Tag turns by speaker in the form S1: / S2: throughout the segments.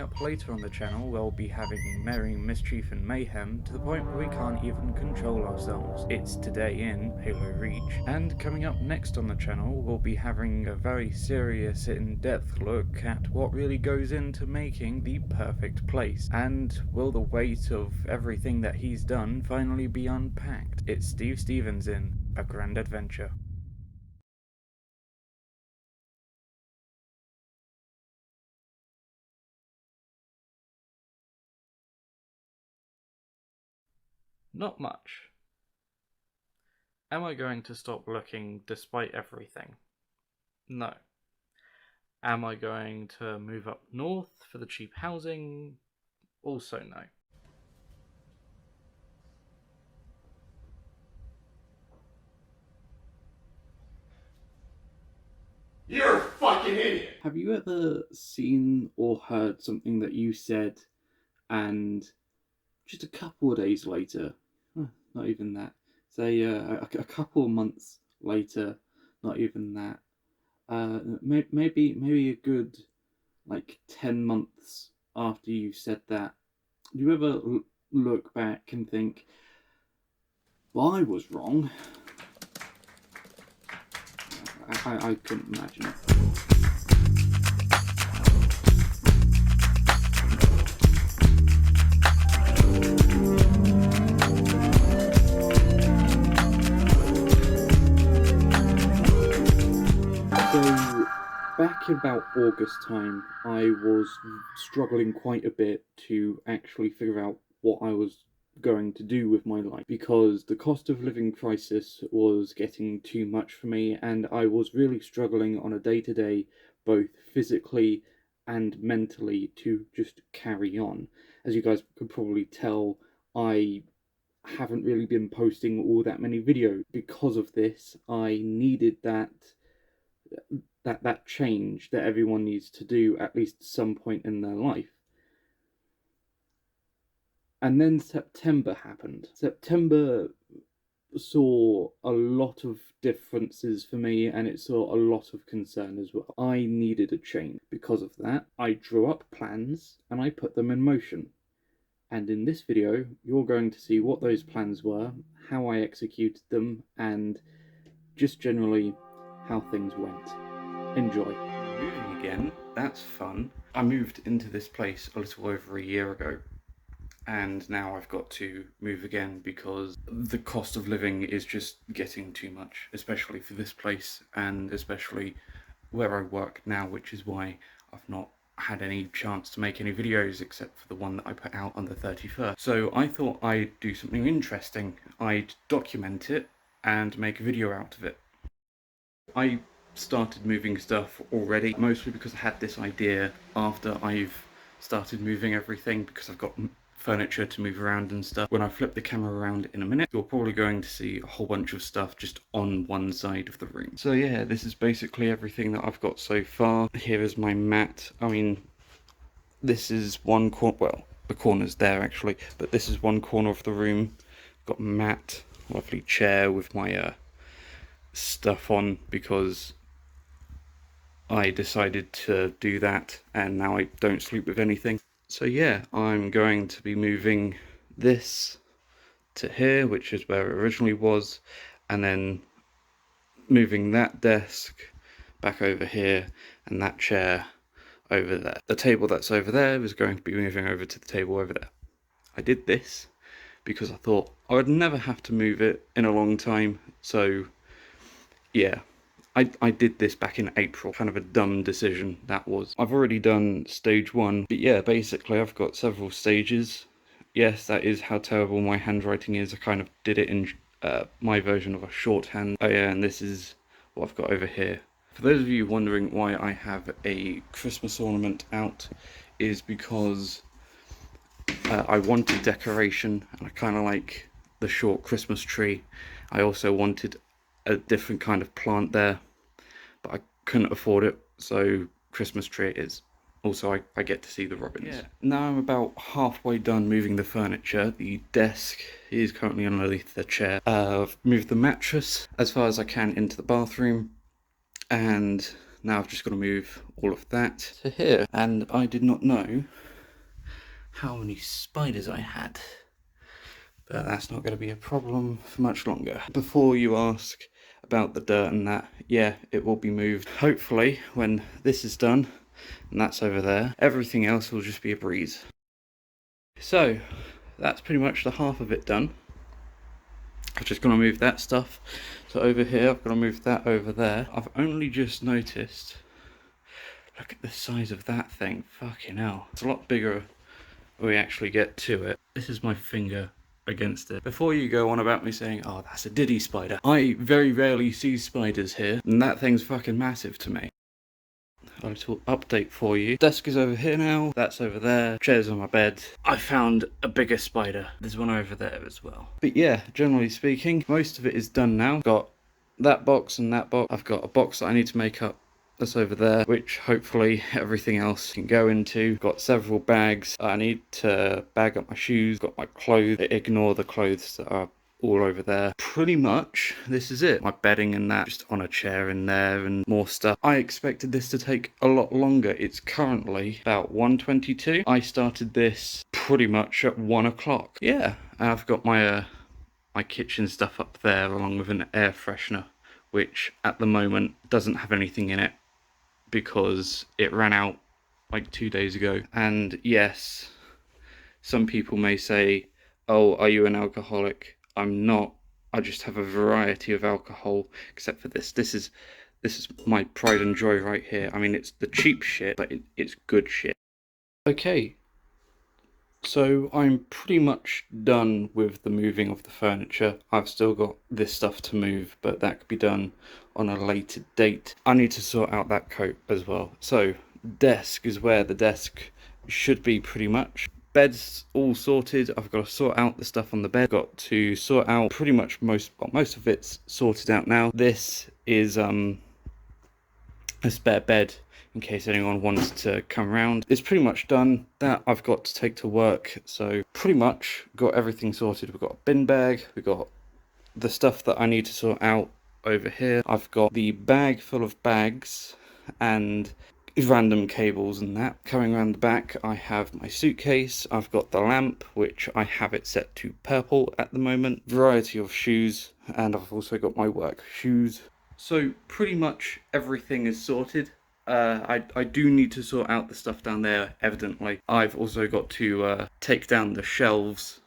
S1: up later on the channel, we'll be having merry mischief and mayhem to the point where we can't even control ourselves. It's Today in Halo Reach. And coming up next on the channel, we'll be having a very serious in-depth look at what really goes into making the perfect place. And will the weight of everything that he's done finally be unpacked? It's Steve Stevens in A Grand Adventure. Not much. Am I going to stop looking despite everything? No. Am I going to move up north for the cheap housing? Also no.
S2: You're a fucking idiot!
S3: Have you ever seen or heard something that you said and just a couple of days later, not even that, say a couple of months later, not even that, maybe a good like 10 months after you said that, do you ever look back and think, well, I was wrong? I couldn't imagine it. So, back in about August time, I was struggling quite a bit to actually figure out what I was going to do with my life because the cost of living crisis was getting too much for me, and I was really struggling on a day-to-day, both physically and mentally, to just carry on. As you guys could probably tell, I haven't really been posting all that many videos. Because of this, I needed that change that everyone needs to do at least some point in their life. And then September happened. September saw a lot of differences for me, and it saw a lot of concern as well. I needed a change. Because of that, I drew up plans and I put them in motion. And in this video, you're going to see what those plans were, how I executed them, and just generally how things went. Enjoy. Moving again, that's fun. I moved into this place a little over a year ago, and now I've got to move again because the cost of living is just getting too much, especially for this place and especially where I work now, which is why I've not had any chance to make any videos except for the one that I put out on the 31st. So I thought I'd do something interesting. I'd document it and make a video out of it. I started moving stuff already, mostly because I had this idea after I've started moving everything, because I've got furniture to move around and stuff. When I flip the camera around in a minute, you're probably going to see a whole bunch of stuff just on one side of the room. So yeah, this is basically everything that I've got so far. Here is my mat. I mean, this is one corner, well, the corner's there actually, but this is one corner of the room. Got a mat, lovely chair with my stuff on because I decided to do that, and now I don't sleep with anything. So yeah, I'm going to be moving this to here, which is where it originally was, and then moving that desk back over here and that chair over there. The table that's over there is going to be moving over to the table over there. I did this because I thought I would never have to move it in a long time, so yeah. I did this back in April, kind of a dumb decision that was. I've already done stage 1, but yeah, basically I've got several stages. Yes, that is how terrible my handwriting is. I kind of did it in my version of a shorthand. Oh yeah, and this is what I've got over here. For those of you wondering why I have a Christmas ornament out, is because I wanted decoration, and I kind of like the short Christmas tree. I also wanted a different kind of plant there, but I couldn't afford it, so Christmas tree it is. Also, I get to see the robins. Yeah. Now I'm about halfway done moving the furniture. The desk is currently underneath the chair. I've moved the mattress as far as I can into the bathroom, and now I've just got to move all of that to here. And I did not know
S1: how many spiders I had. But that's not going to be a problem for much longer. Before you ask about the dirt and that, yeah, it will be moved. Hopefully, when this is done, and that's over there, everything else will just be a breeze. So, that's pretty much the half of it done. I'm just going to move that stuff. So over here, I've got to move that over there. I've only just noticed, look at the size of that thing, fucking hell. It's a lot bigger when we actually get to it. This is my finger against it. Before you go on about me saying, oh, that's a diddy spider, I very rarely see spiders here, and that thing's fucking massive to me. A little update for you. Desk is over here now, that's over there, chairs on my bed. I found a bigger spider. There's one over there as well. But yeah, generally speaking, most of it is done now. Got that box and that box. I've got a box that I need to make up. That's over there, which hopefully everything else can go into. Got several bags. I need to bag up my shoes. Got my clothes. Ignore the clothes that are all over there. Pretty much this is it. My bedding and that just on a chair in there and more stuff. I expected this to take a lot longer. It's currently about 1:22. I started this pretty much at 1 o'clock. Yeah, and I've got my my kitchen stuff up there along with an air freshener, which at the moment doesn't have anything in it because it ran out like 2 days ago. And yes, some people may say, oh, are you an alcoholic? I'm not. I just have a variety of alcohol, except for this. This is my pride and joy right here. I mean, it's the cheap shit, but it's good shit. Okay, so I'm pretty much done with the moving of the furniture. I've still got this stuff to move, but that could be done on a later date. I need to sort out that coat as well. So desk is where the desk should be pretty much. Bed's all sorted. I've got to sort out the stuff on the bed. Got to sort out pretty much most of it's sorted out now. This is a spare bed in case anyone wants to come around. It's pretty much done. That I've got to take to work. So pretty much got everything sorted. We've got a bin bag. We've got the stuff that I need to sort out over here. I've got the bag full of bags and random cables and that. Coming around the back, I have my suitcase. I've got the lamp, which I have it set to purple at the moment. Variety of shoes, and I've also got my work shoes. So pretty much everything is sorted. I do need to sort out the stuff down there, evidently. I've also got to take down the shelves,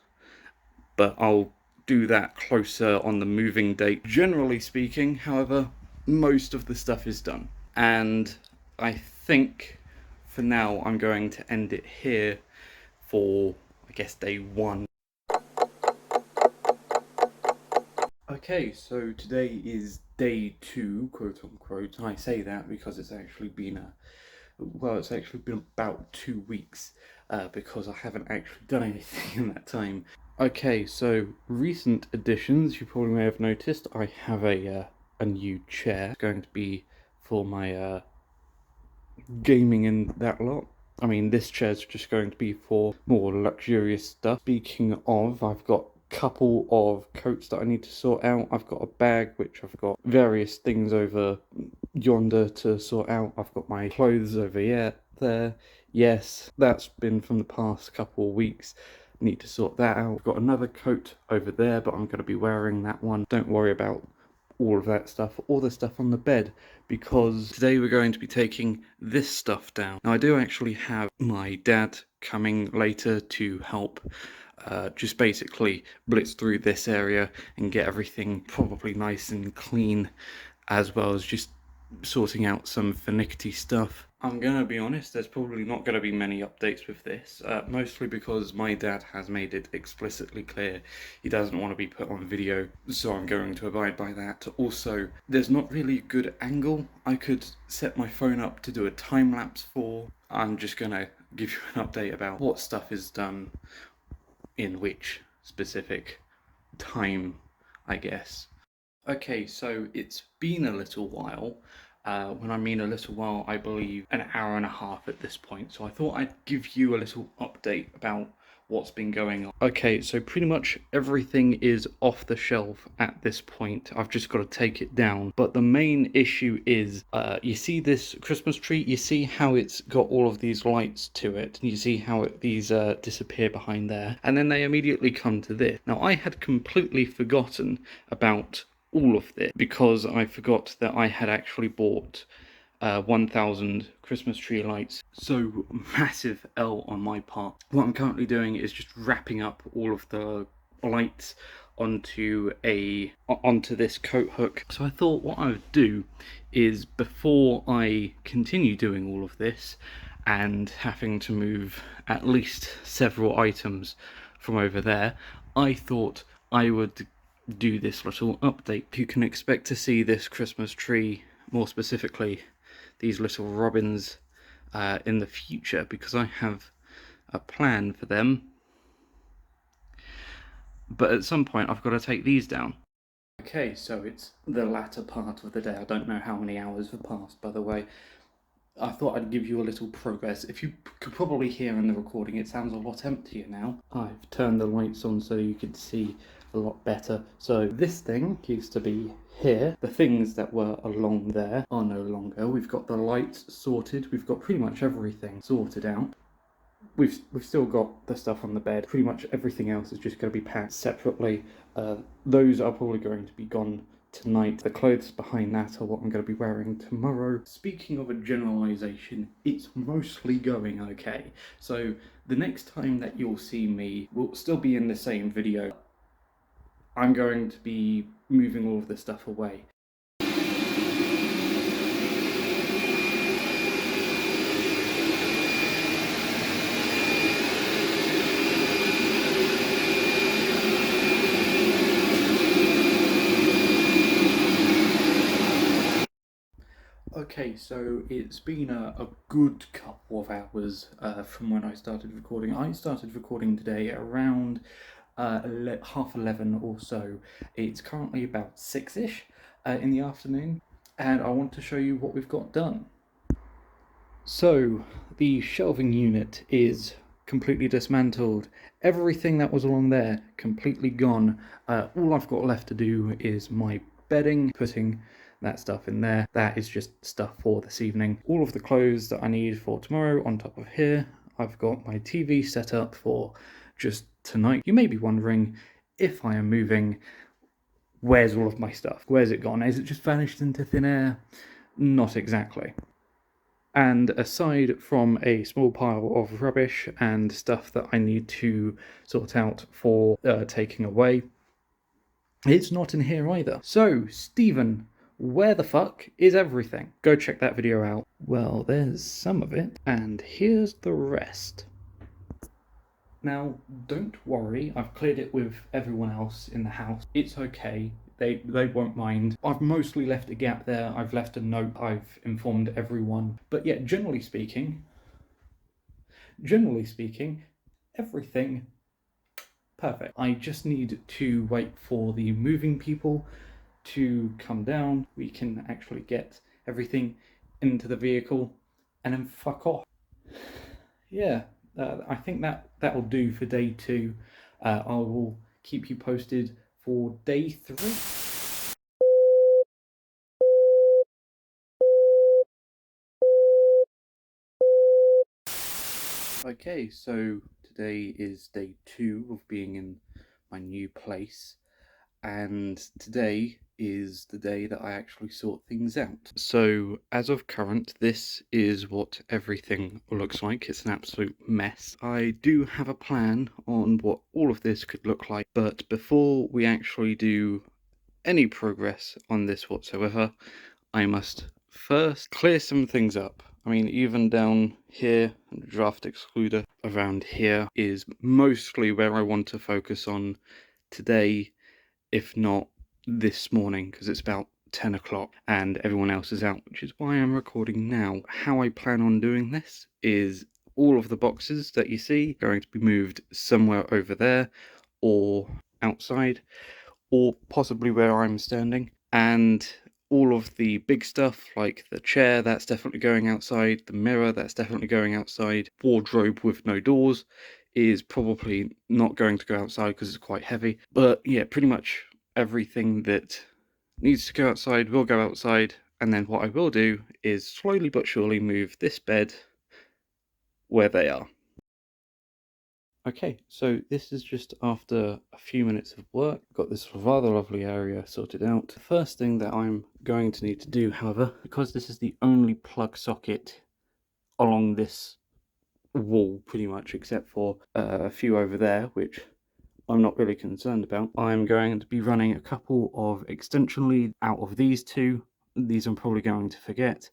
S1: but I'll do that closer on the moving date. Generally speaking, however, most of the stuff is done. And I think for now I'm going to end it here for, I guess, day one. Okay, so today is day 2, quote unquote. I say that because it's actually been about 2 weeks, because I haven't actually done anything in that time. Okay, so recent additions, you probably may have noticed, I have a new chair. It's going to be for my gaming and that lot. I mean, this chair's just going to be for more luxurious stuff. Speaking of, I've got a couple of coats that I need to sort out. I've got a bag which I've got various things over yonder to sort out. I've got my clothes over there. Yes, that's been from the past couple of weeks. Need to sort that out. I've got another coat over there, but I'm going to be wearing that one. Don't worry about all of that stuff, all the stuff on the bed, because today we're going to be taking this stuff down. Now I do actually have my dad coming later to help just basically blitz through this area and get everything probably nice and clean, as well as just sorting out some finicky stuff. I'm gonna be honest, there's probably not gonna be many updates with this, mostly because my dad has made it explicitly clear he doesn't want to be put on video, so I'm going to abide by that. Also, there's not really a good angle I could set my phone up to do a time lapse for. I'm just gonna give you an update about what stuff is done in which specific time, I guess. Okay, so it's been a little while. When I mean a little while, I believe an hour and a half at this point. So I thought I'd give you a little update about what's been going on. Okay, so pretty much everything is off the shelf at this point. I've just got to take it down. But the main issue is, you see this Christmas tree? You see how it's got all of these lights to it, and you see how these disappear behind there, and then they immediately come to this. Now, I had completely forgotten about all of this because I forgot that I had actually bought 1,000 Christmas tree lights. So massive L on my part. What I'm currently doing is just wrapping up all of the lights onto this coat hook. So I thought what I would do is, before I continue doing all of this and having to move at least several items from over there, I thought I would do this little update. You can expect to see this Christmas tree, more specifically these little robins, in the future, because I have a plan for them. But at some point I've got to take these down. Okay, so it's the latter part of the day. I don't know how many hours have passed, by the way. I thought I'd give you a little progress. If you could probably hear in the recording, it sounds a lot emptier now. I've turned the lights on so you could see a lot better. So this thing used to be here. The things that were along there are no longer. We've got the lights sorted. We've got pretty much everything sorted out. We've still got the stuff on the bed. Pretty much everything else is just going to be packed separately. Those are probably going to be gone tonight. The clothes behind that are what I'm going to be wearing tomorrow. Speaking of a generalization, it's mostly going okay. So the next time that you'll see me will still be in the same video. I'm going to be moving all of this stuff away. Okay, so it's been a good couple of hours from when I started recording. I started recording today around 11:30 or so. It's currently about 6ish in the afternoon, and I want to show you what we've got done. So the shelving unit is completely dismantled. Everything that was along there completely gone. All I've got left to do is my bedding, putting that stuff in there. That is just stuff for this evening. All of the clothes that I need for tomorrow on top of here. I've got my TV set up for just tonight. You may be wondering, if I am moving, where's all of my stuff? Where's it gone? Is it just vanished into thin air? Not exactly. And aside from a small pile of rubbish and stuff that I need to sort out for taking away, it's not in here either. So, Stephen, where the fuck is everything? Go check that video out. Well, there's some of it, and here's the rest. Now, don't worry, I've cleared it with everyone else in the house. It's okay. They won't mind. I've mostly left a gap there. I've left a note. I've informed everyone. But yeah, generally speaking, everything perfect. I just need to wait for the moving people to come down. We can actually get everything into the vehicle and then fuck off. Yeah, I think that will do for day 2. I will keep you posted for day 3. Okay, so today is day 2 of being in my new place, and today is the day that I actually sort things out. So as of current, this is what everything looks like. It's an absolute mess. I do have a plan on what all of this could look like, but before we actually do any progress on this whatsoever, I must first clear some things up. I mean, even down here, the draft excluder around here is mostly where I want to focus on today, if not this morning, because it's about 10 o'clock and everyone else is out, which is why I'm recording now. How I plan on doing this is all of the boxes that you see are going to be moved somewhere over there or outside, or possibly where I'm standing, and all of the big stuff like the chair, that's definitely going outside, the mirror, that's definitely going outside, wardrobe with no doors is probably not going to go outside because it's quite heavy. But yeah, pretty much everything that needs to go outside will go outside. And then what I will do is slowly but surely move this bed where they are. Okay, so this is just after a few minutes of work. Got this rather lovely area sorted out. The first thing that I'm going to need to do, however, because this is the only plug socket along this wall pretty much, except for a few over there, which I'm not really concerned about, I'm going to be running a couple of extension leads out of these two. These I'm probably going to forget.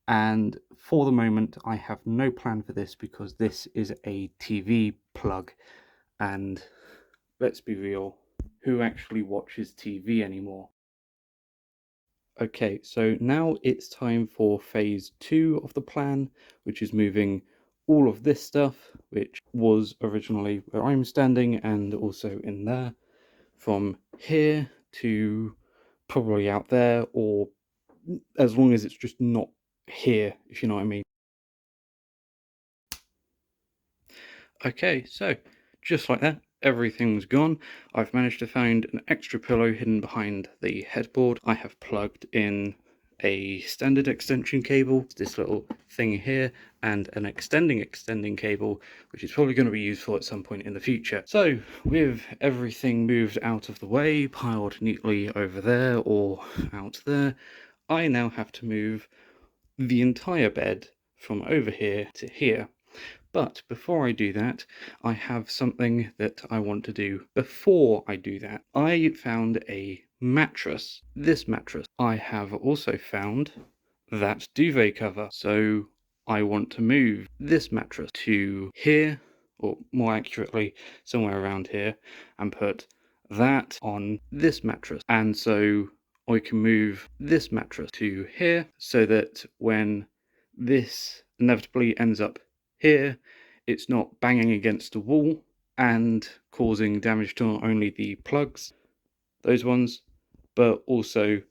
S1: And for the moment, I have no plan for this because this is a TV plug. And let's be real, who actually watches TV anymore? Okay, so now it's time for phase 2 of the plan, which is moving all of this stuff, which was originally where I'm standing and also in there, from here to probably out there, or as long as it's just not here, if you know what I mean. Okay, so just like that, everything's gone. I've managed to find an extra pillow hidden behind the headboard. I have plugged in a standard extension cable, this little thing here, and an extending cable, which is probably going to be useful at some point in the future. So with everything moved out of the way, piled neatly over there or out there, I now have to move the entire bed from over here to here. But before I do that, I have something that I want to do. Before I do that, I found a mattress. This mattress. I have also found that duvet cover. So I want to move this mattress to here, or more accurately, somewhere around here, and put that on this mattress. And so I can move this mattress to here so that when this inevitably ends up here, it's not banging against the wall and causing damage to not only the plugs, those ones, but also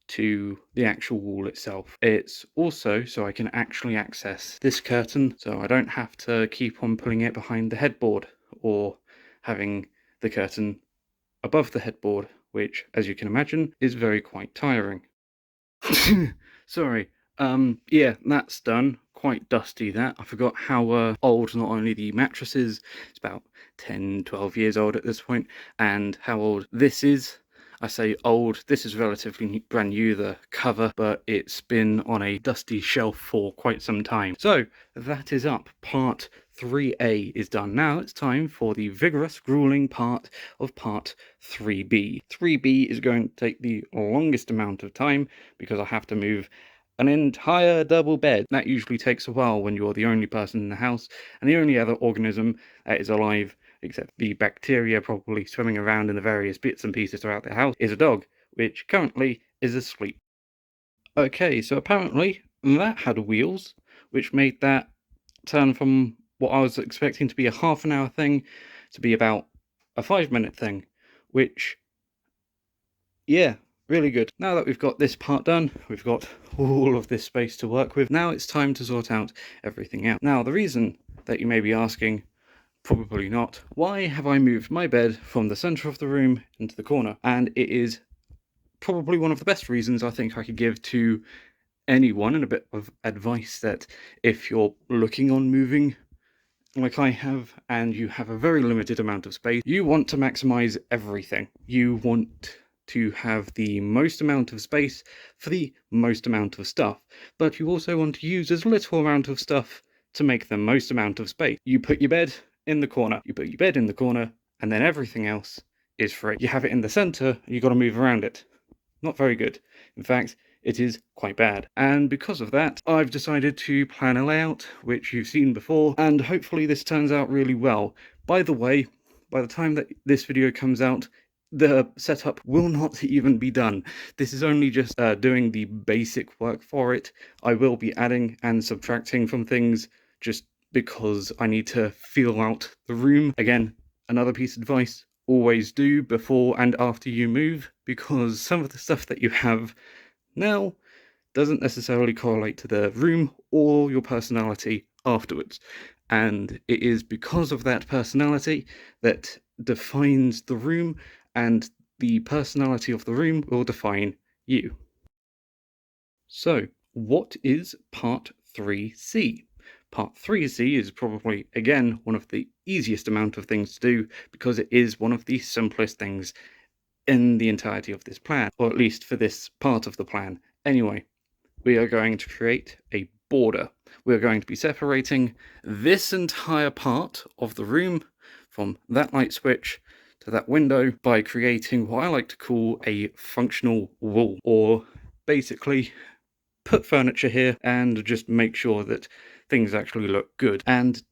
S1: to the actual wall itself. It's also so I can actually access this curtain, so I don't have to keep on pulling it behind the headboard or having the curtain above the headboard, which, as you can imagine, is quite tiring. Sorry. Yeah, that's done. Quite dusty, that. I forgot how old not only the mattress is, it's about 10, 12 years old at this point, and how old this is. I say old, this is relatively brand new, the cover, but it's been on a dusty shelf for quite some time. So, that is up. Part 3A is done. Now it's time for the vigorous, grueling part of part 3B. 3B is going to take the longest amount of time because I have to move an entire double bed. That usually takes a while when you're the only person in the house, and the only other organism that is alive, except the bacteria probably swimming around in the various bits and pieces throughout the house, is a dog, which currently is asleep. Okay, so apparently that had wheels, which made that turn from what I was expecting to be a half an hour thing to be about a 5-minute thing, which, yeah, really good. Now that we've got this part done, we've got all of this space to work with, now it's time to sort out everything out. Now, the reason that you may be asking, probably not, why have I moved my bed from the centre of the room into the corner? And it is probably one of the best reasons I think I could give to anyone, and a bit of advice that if you're looking on moving like I have and you have a very limited amount of space, you want to maximize everything. You want to have the most amount of space for the most amount of stuff, but you also want to use as little amount of stuff to make the most amount of space. You put your bed in the corner, and then everything else is free. You have it in the center, you got to move around it. Not very good. In fact, it is quite bad. And because of that, I've decided to plan a layout, which you've seen before, and hopefully this turns out really well. By the way, by the time that this video comes out, the setup will not even be done. This is only just doing the basic work for it. I will be adding and subtracting from things just because I need to feel out the room. Again, another piece of advice, always do before and after you move, because some of the stuff that you have now doesn't necessarily correlate to the room or your personality afterwards. and it is because of that personality that defines the room, and the personality of the room will define you. So, what is Part 3C? Part 3C is probably, again, one of the easiest amount of things to do because it is one of the simplest things in the entirety of this plan, or at least for this part of the plan. Anyway, we are going to create a border. We're going to be separating this entire part of the room from that light switch to that window by creating what I like to call a functional wall, or basically put furniture here and just make sure that things actually look good. And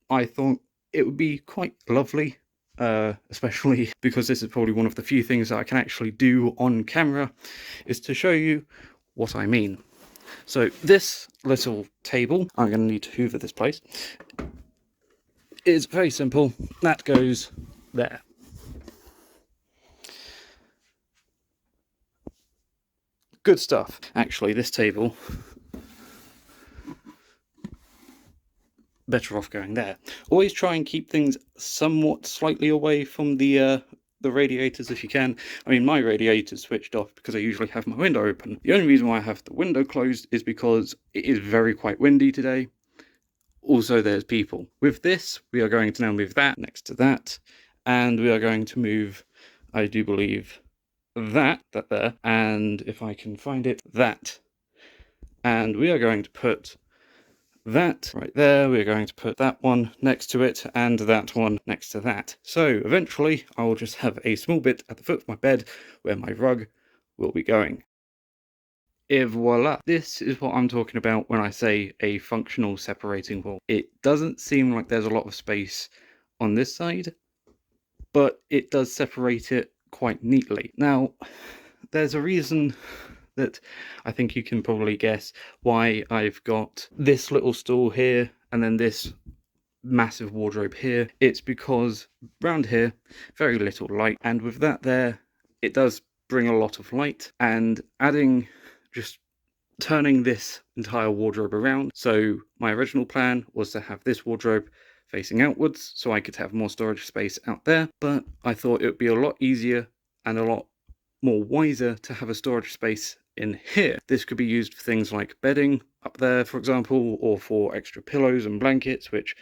S1: I thought it would be quite lovely, especially because this is probably one of the few things that I can actually do on camera, is to show you what I mean. So this little table, I'm going to need to hoover this place, is very simple. That goes there. Good stuff. Actually, this table, better off going there. Always try and keep things somewhat slightly away from the radiators if you can. I mean, my radiator's switched off because I usually have my window open. The only reason why I have the window closed is because it is quite windy today. Also, there's people. With this, we are going to now move that next to that, and we are going to move, I do believe, that there, and if I can find it, that. And we are going to put that right there, we're going to put that one next to it, and that one next to that. So eventually I will just have a small bit at the foot of my bed where my rug will be going. Et voila! This is what I'm talking about when I say a functional separating wall. It doesn't seem like there's a lot of space on this side, but it does separate it quite neatly. Now, there's a reason that I think you can probably guess why I've got this little stool here and then this massive wardrobe here. It's because round here, very little light, and with that there, it does bring a lot of light, and just turning this entire wardrobe around. So my original plan was to have this wardrobe facing outwards so I could have more storage space out there, but I thought it would be a lot easier and a lot more wiser to have a storage space in here. This could be used for things like bedding up there, for example, or for extra pillows and blankets, which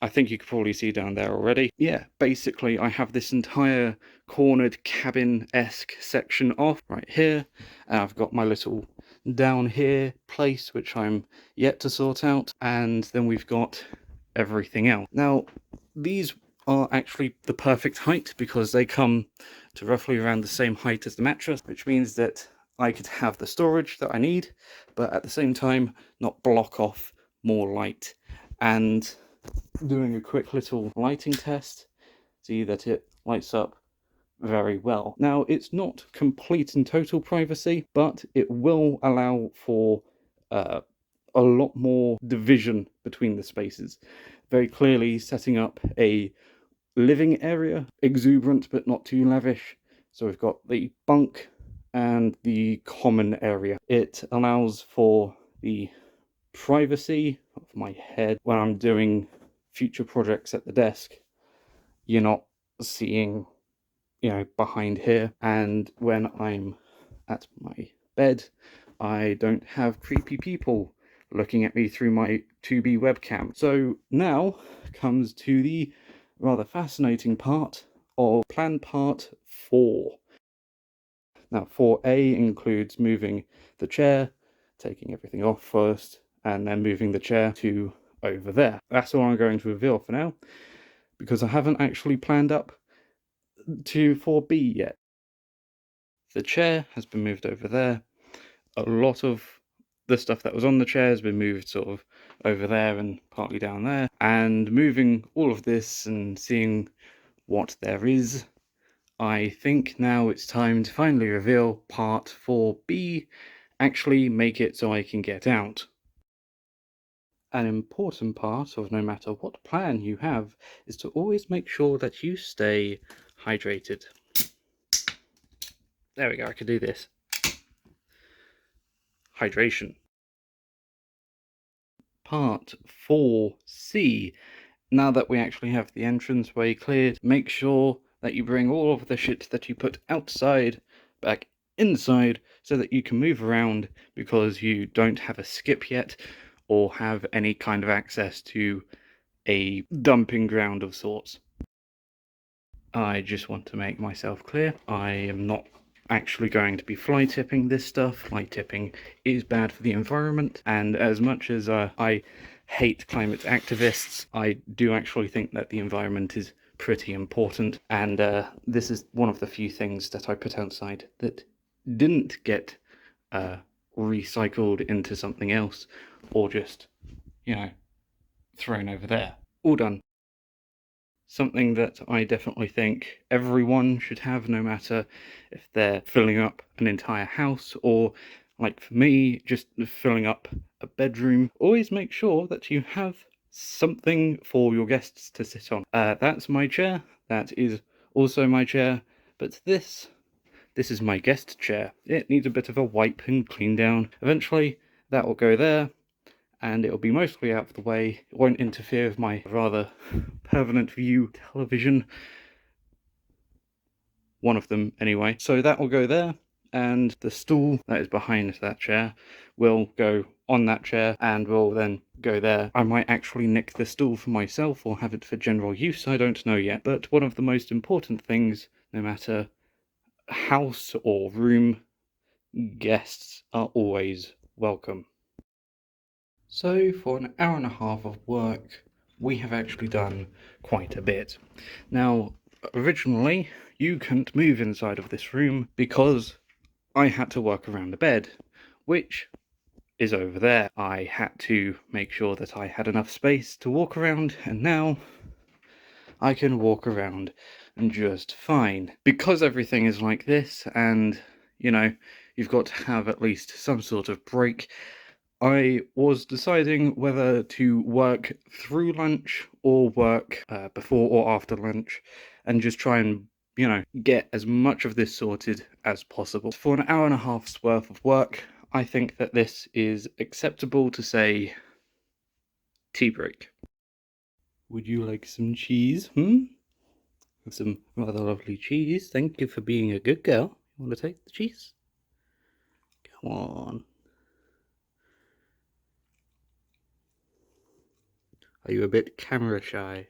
S1: I think you could probably see down there already. Yeah, basically I have this entire cornered cabin-esque section off right here, and I've got my little down here place which I'm yet to sort out, and then we've got everything else. Now, these are actually the perfect height because they come to roughly around the same height as the mattress, which means that I could have the storage that I need, but at the same time not block off more light. And doing a quick little lighting test, see that it lights up very well. Now, it's not complete and total privacy, but it will allow for a lot more division between the spaces. Very clearly setting up a living area, exuberant but not too lavish. So we've got the bunk and the common area. It allows for the privacy of my head when I'm doing future projects at the desk. You're not seeing, behind here. And when I'm at my bed, I don't have creepy people looking at me through my 2B webcam. So now comes to the rather fascinating part of plan part 4. Now 4A includes moving the chair, taking everything off first, and then moving the chair to over there. That's all I'm going to reveal for now, because I haven't actually planned up to 4B yet. The chair has been moved over there. A lot of the stuff that was on the chair has been moved sort of over there and partly down there. And moving all of this and seeing what there is, I think now it's time to finally reveal part 4B, actually make it so I can get out. An important part of no matter what plan you have is to always make sure that you stay hydrated. There we go, I can do this. Hydration. part 4C. Now that we actually have the entranceway cleared, make sure that you bring all of the shit that you put outside back inside so that you can move around, because you don't have a skip yet or have any kind of access to a dumping ground of sorts. I just want to make myself clear, I am not actually going to be fly tipping this stuff. Fly tipping is bad for the environment, and as much as I hate climate activists, I do actually think that the environment is pretty important, and this is one of the few things that I put outside that didn't get recycled into something else, or just, you know, thrown over there. All done. Something that I definitely think everyone should have, no matter if they're filling up an entire house or, like for me, just filling up a bedroom. Always make sure that you have something for your guests to sit on. That's my chair. That is also my chair. But this is my guest chair. It needs a bit of a wipe and clean down. Eventually, that will go there, and it'll be mostly out of the way. It won't interfere with my rather permanent view television. One of them, anyway. So that will go there, and the stool that is behind that chair will go on that chair and will then go there. I might actually nick the stool for myself or have it for general use, I don't know yet. But one of the most important things, no matter house or room, guests are always welcome. So for an hour and a half of work, we have actually done quite a bit. Now, originally, you couldn't move inside of this room because I had to work around the bed, which is over there. I had to make sure that I had enough space to walk around, and now I can walk around just fine. Because everything is like this, and, you know, you've got to have at least some sort of break, I was deciding whether to work through lunch or work before or after lunch, and just try and, you know, get as much of this sorted as possible. For an hour and a half's worth of work, I think that this is acceptable to say tea break. Would you like some cheese, Some rather lovely cheese. Thank you for being a good girl. You want to take the cheese? Come on. Are you a bit camera shy?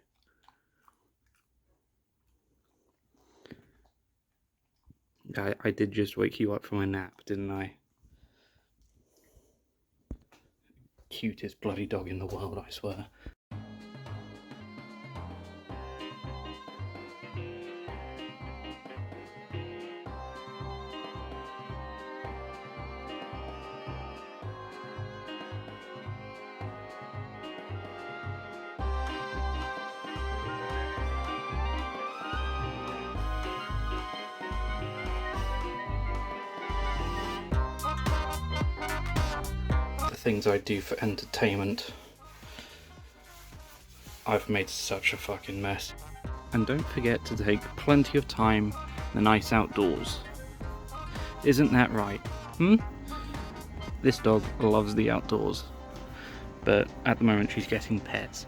S1: I did just wake you up from a nap, didn't I? Cutest bloody dog in the world, I swear. Things I do for entertainment. I've made such a fucking mess. And don't forget to take plenty of time in the nice outdoors. Isn't that right? This dog loves the outdoors, but at the moment she's getting pets.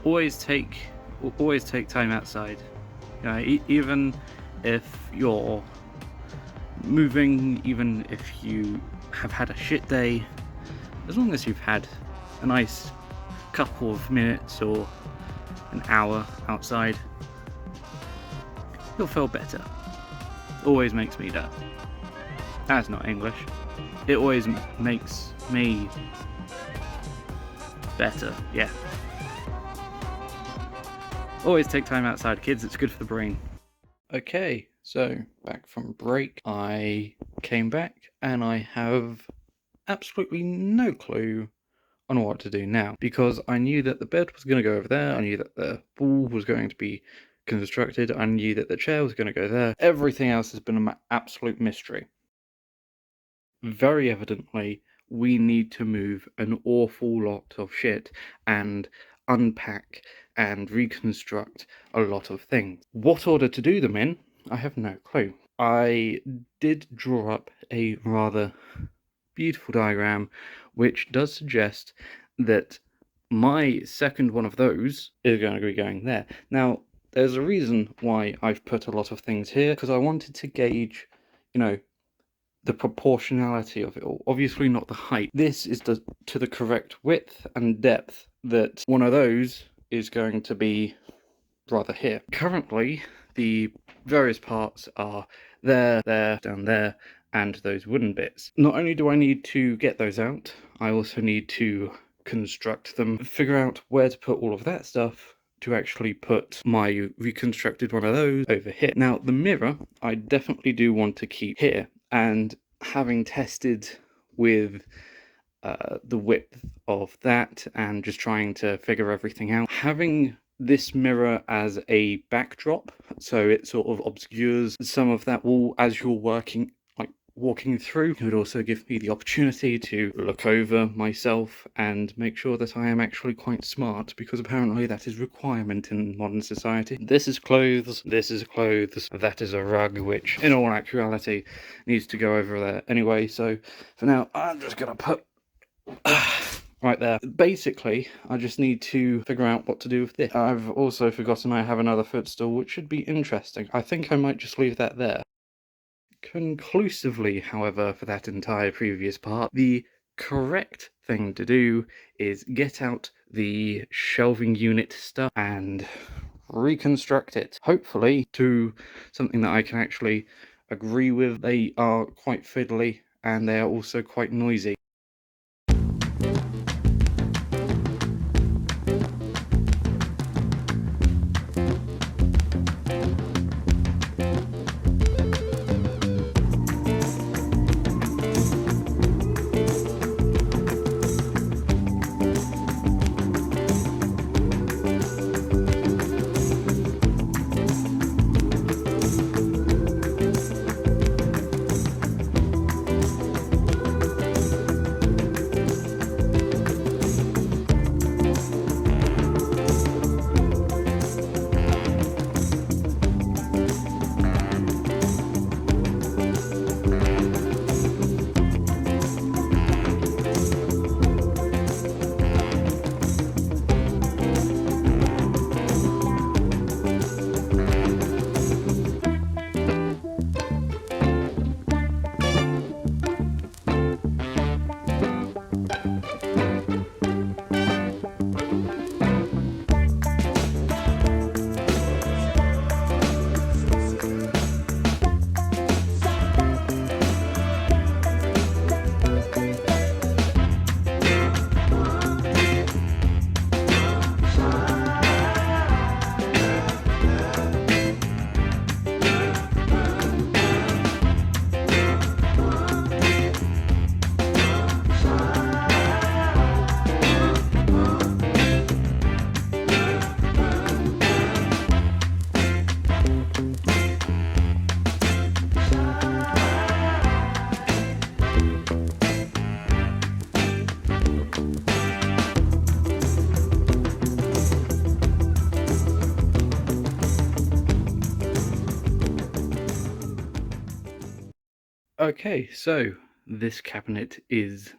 S1: Always take time outside. You know, even if you're moving, even if you have had a shit day, as long as you've had a nice couple of minutes or an hour outside, you'll feel better. Always makes me that. That's not English. It always makes me better, yeah. Always take time outside, kids, it's good for the brain. Okay, so back from break, I came back and I have absolutely no clue on what to do now, because I knew that the bed was going to go over there, I knew that the wall was going to be constructed, I knew that the chair was going to go there. Everything else has been an absolute mystery. Very evidently, we need to move an awful lot of shit and unpack and reconstruct a lot of things. What order to do them in, I have no clue. I did draw up a rather beautiful diagram which does suggest that my second one of those is going to be going there. Now, there's a reason why I've put a lot of things here, because I wanted to gauge, you know, the proportionality of it all. Obviously not the height. This is to the correct width and depth that one of those is going to be rather here. Currently, the various parts are there, down there, and those wooden bits. Not only do I need to get those out, I also need to construct them, figure out where to put all of that stuff to actually put my reconstructed one of those over here. Now, the mirror, I definitely do want to keep here, and having tested with the width of that and just trying to figure everything out, having this mirror as a backdrop, so it sort of obscures some of that wall as you're walking through. It would also give me the opportunity to look over myself and make sure that I am actually quite smart, because apparently that is a requirement in modern society. This is clothes, that is a rug, which in all actuality needs to go over there anyway. So for now, I'm just gonna put right there. Basically, I just need to figure out what to do with this. I've also forgotten I have another footstool, which should be interesting. I think I might just leave that there. Conclusively, however, for that entire previous part, the correct thing to do is get out the shelving unit stuff and reconstruct it, hopefully to something that I can actually agree with. They are quite fiddly and they are also quite noisy. Okay, so this cabinet is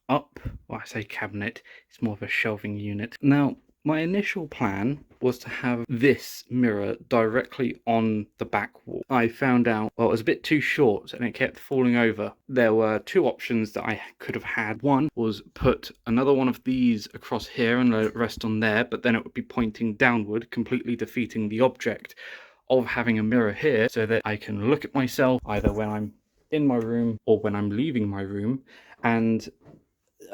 S1: up. Well, I say cabinet, it's more of a shelving unit. Now, my initial plan was to have this mirror directly on the back wall. I found out, well, it was a bit too short and it kept falling over. There were two options that I could have had. One was put another one of these across here and let it rest on there, but then it would be pointing downward, completely defeating the object of having a mirror here, so that I can look at myself either when I'm in my room or when I'm leaving my room. And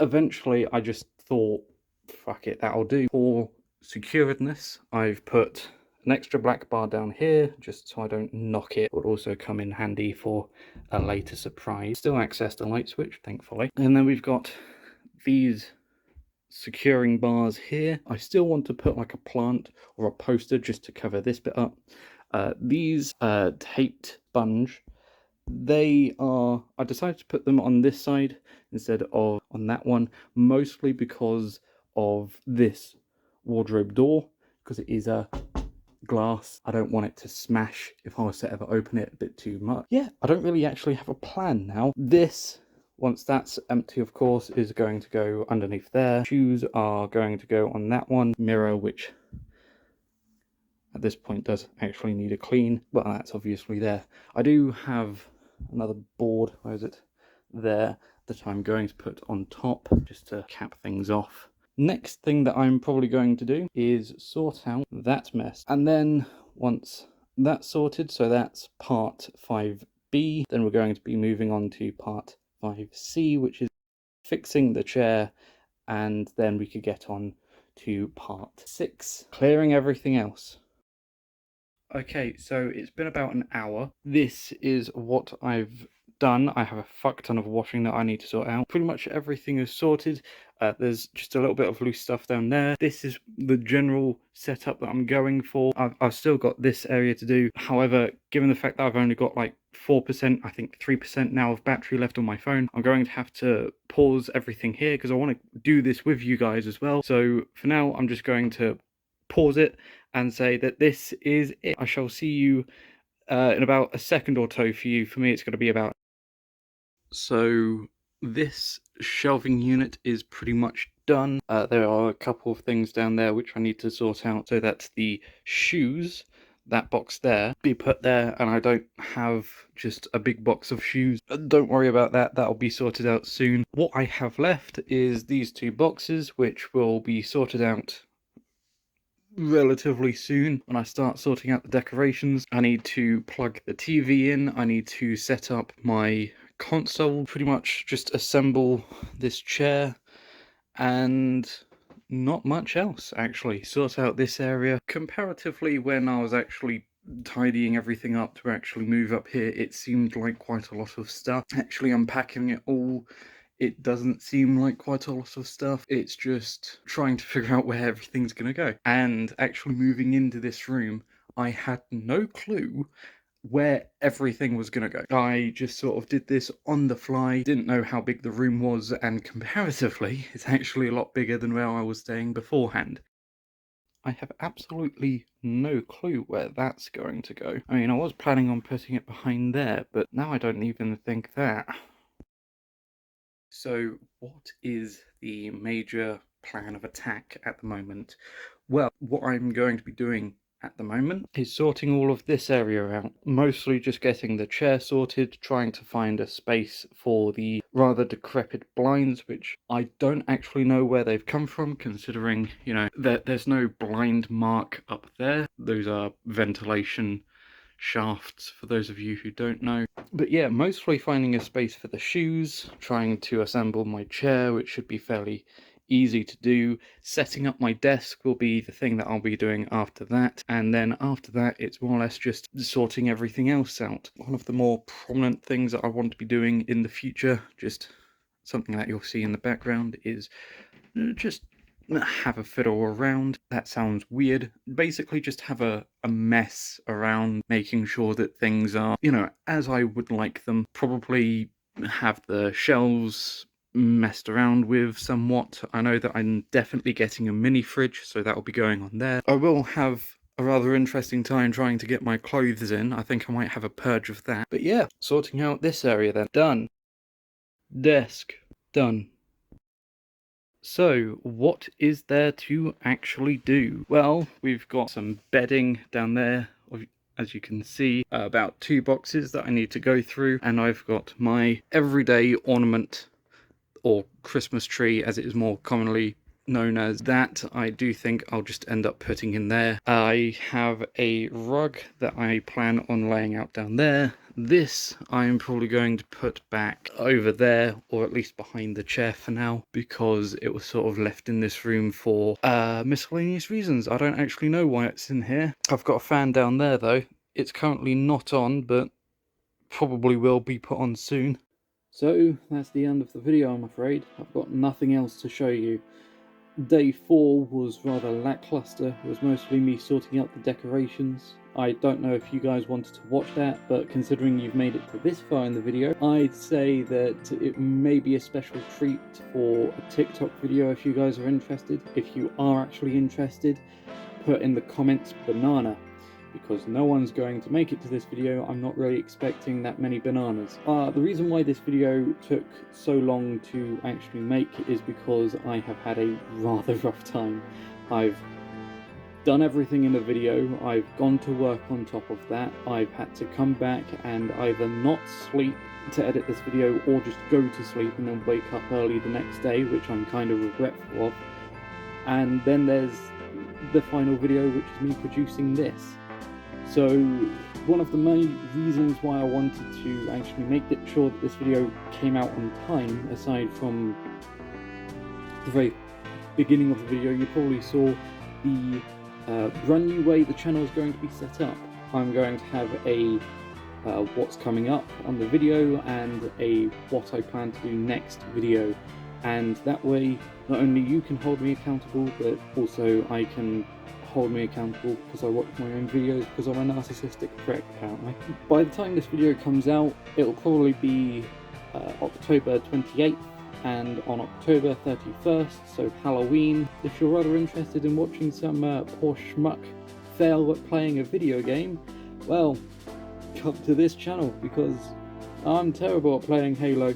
S1: eventually I just thought, fuck it, that'll do. For securedness, I've put an extra black bar down here just so I don't knock it. It would also come in handy for a later surprise. Still access the light switch, thankfully. And then we've got these securing bars here. I still want to put like a plant or a poster just to cover this bit up. These taped sponge, I decided to put them on this side instead of on that one, mostly because of this wardrobe door, because it is a glass. I don't want it to smash if I was to ever open it a bit too much. Yeah, I don't really actually have a plan now. This Once that's empty, of course, is going to go underneath there. Shoes are going to go on that one. Mirror, which at this point does actually need a clean, but that's obviously there. I do have another board, where is it? There, that I'm going to put on top just to cap things off. Next thing that I'm probably going to do is sort out that mess. And then once that's sorted, so that's part 5B, then we're going to be moving on to part 5C, which is fixing the chair, and then we could get on to part 6, clearing everything else. Okay, so it's been about an hour. This is what I've done. I have a fuck ton of washing that I need to sort out. Pretty much everything is sorted. There's just a little bit of loose stuff down there. This is the general setup that I'm going for. I've still got this area to do. However, given the fact that I've only got like 4%, I think 3% now of battery left on my phone, I'm going to have to pause everything here because I want to do this with you guys as well. So for now, I'm just going to pause it and say that this is it. I shall see you in about a second or so. For you, for me, it's going to be about... So this shelving unit is pretty much done. There are a couple of things down there which I need to sort out, so that the shoes, that box there, be put there, and I don't have just a big box of shoes. Don't worry about that, that'll be sorted out soon. What I have left is these two boxes, which will be sorted out relatively soon. When I start sorting out the decorations, I need to plug the TV in, I need to set up my console, pretty much just assemble this chair, and not much else actually. Sort out this area. Comparatively, when I was actually tidying everything up to actually move up here, it seemed like quite a lot of stuff. Actually unpacking it all, it doesn't seem like quite a lot of stuff. It's just trying to figure out where everything's gonna go. And actually moving into this room, I had no clue where everything was gonna go. I just sort of did this on the fly, didn't know how big the room was, and comparatively, it's actually a lot bigger than where I was staying beforehand. I have absolutely no clue where that's going to go. I mean, I was planning on putting it behind there, but now I don't even think that. So what is the major plan of attack at the moment? Well, what I'm going to be doing at the moment is sorting all of this area out, mostly just getting the chair sorted, trying to find a space for the rather decrepit blinds, which I don't actually know where they've come from, considering, you know, there's no blind mark up there. Those are ventilation shafts, for those of you who don't know. But yeah, mostly finding a space for the shoes, trying to assemble my chair, which should be fairly easy to do. Setting up my desk will be the thing that I'll be doing after that, and then after that it's more or less just sorting everything else out. One of the more prominent things that I want to be doing in the future, just something that you'll see in the background, is just have a fiddle around. That sounds weird. Basically just have a mess around, making sure that things are, you know, as I would like them. Probably have the shelves messed around with somewhat. I know that I'm definitely getting a mini fridge, so that will be going on there. I will have a rather interesting time trying to get my clothes in. I think I might have a purge of that. But yeah, sorting out this area then. Done. Desk. Done. So, what is there to actually do? Well, we've got some bedding down there, as you can see, about 2 boxes that I need to go through, and I've got my everyday ornament, or Christmas tree as it is more commonly known as. That I do think I'll just end up putting in there. I have a rug that I plan on laying out down there. This I'm probably going to put back over there, or at least behind the chair for now, because it was sort of left in this room for miscellaneous reasons. I don't actually know why it's in here. I've got a fan down there though. It's currently not on, but probably will be put on soon. So that's the end of the video, I'm afraid. I've got nothing else to show you. Day 4 was rather lackluster. It was mostly me sorting out the decorations. I don't know if you guys wanted to watch that, but considering you've made it to this far in the video, I'd say that it may be a special treat for a TikTok video if you guys are interested. If you are actually interested, put in the comments banana,
S3: because no one's going to make it to this video. I'm not really expecting that many bananas. The reason why this video took so long to actually make is because I have had a rather rough time. I've done everything in the video, I've gone to work on top of that, I've had to come back and either not sleep to edit this video or just go to sleep and then wake up early the next day, which I'm kind of regretful of. And then there's the final video, which is me producing this. So one of the main reasons why I wanted to actually make sure that this video came out on time, aside from the very beginning of the video, you probably saw the brand new way the channel is going to be set up. I'm going to have a what's coming up on the video and a what I plan to do next video, and that way not only you can hold me accountable, but also I can hold me accountable because I watch my own videos, because I'm a narcissistic prick apparently. By the time this video comes out, it'll probably be October 28th, and on October 31st, so Halloween. If you're rather interested in watching some poor schmuck fail at playing a video game, well, come to this channel, because I'm terrible at playing Halo.